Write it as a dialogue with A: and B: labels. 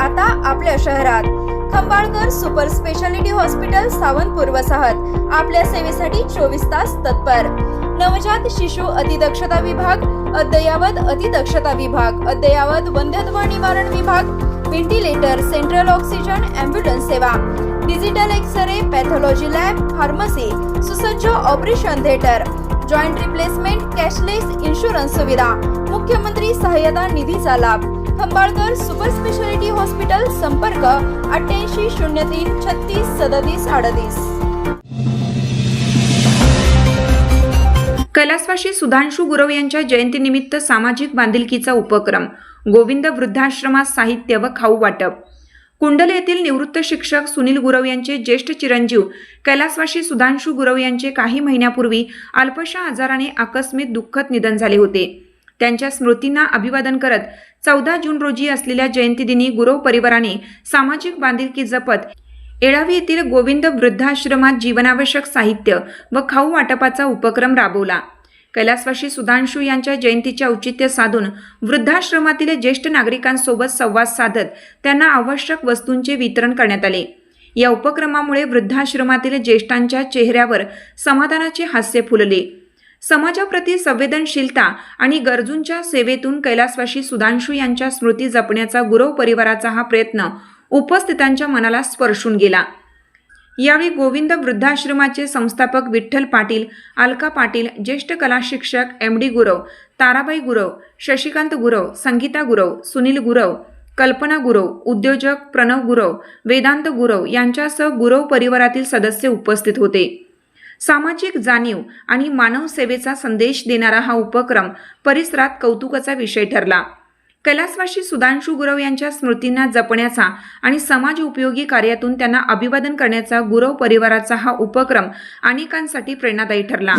A: आता आपल्या शहरात Khambalkar super speciality hospital Sawantpur वसाहत आपल्या सेवेसाठी 24 तास तत्पर। नवजात शिशु अतिदक्षता विभाग, अद्ययावत अतिदक्षता विभाग, अद्ययावत वंध्यत्व निवारण विभाग, व्हेंटिलेटर, सेंट्रल ऑक्सिजन, ॲम्ब्युलन्स सेवा, digital x-ray, pathology lab, pharmacy, सुसज्ज operation theatre, joint replacement, cashless insurance सुविधा, मुख्यमंत्री सहाय्यता निधीचा लाभ। खंबाळकर सुपर स्पेशालिटी हॉस्पिटल, संपर्क 88 03 36 37 38।
B: कैलासवासी सुधांशू गुरव यांच्या जयंतीनिमित्त सामाजिक बांधिलकीचा उपक्रम, गोविंद वृद्धाश्रमात साहित्य व खाऊ वाटप। कुंडल येथील निवृत्त शिक्षक सुनील गुरव यांचे ज्येष्ठ चिरंजीव कैलासवासी सुधांशू गुरव यांचे काही महिन्यापूर्वी अल्पशा आजाराने आकस्मिक दुःखद निधन झाले होते। त्यांच्या स्मृतींना अभिवादन करत 14 जून रोजी असलेल्या जयंतीदिनी गुरव परिवाराने सामाजिक बांधिलकी जपत येळावी येथील गोविंद वृद्धाश्रमात जीवनावश्यक साहित्य व खाऊ वाटपाचा उपक्रम राबवला। कैलासवासी सुधांशू यांच्या जयंतीचे औचित्य साधून वृद्धाश्रमातील ज्येष्ठ नागरिकांसोबत संवाद साधत त्यांना आवश्यक वस्तूंचे वितरण करण्यात आले। या उपक्रमामुळे वृद्धाश्रमातील ज्येष्ठांच्या चेहऱ्यावर समाधानाचे हास्य फुलले। समाजाप्रती संवेदनशीलता आणि गरजूंच्या सेवेतून कैलासवासी सुधांशू यांच्या स्मृती जपण्याचा गुरव परिवाराचा हा प्रयत्न उपस्थितांच्या मनाला स्पर्शून गेला। यावेळी गोविंद वृद्धाश्रमाचे संस्थापक विठ्ठल पाटील, अलका पाटील, ज्येष्ठ कला शिक्षक MD गुरव, ताराबाई गुरव, शशिकांत गुरव, संगीता गुरव, सुनील गुरव, कल्पना गुरव, उद्योजक प्रणव गुरव, वेदांत गुरव यांच्यासह गुरव परिवारातील सदस्य उपस्थित होते। सामाजिक जाणीव आणि मानव सेवेचा संदेश देणारा हा उपक्रम परिसरात कौतुकाचा विषय ठरला। कैलासवासी सुधांशू गुरव यांच्या स्मृतींना जपण्याचा आणि समाज उपयोगी कार्यातून त्यांना अभिवादन करण्याचा गुरव परिवाराचा हा उपक्रम अनेकांसाठी प्रेरणादायी ठरला।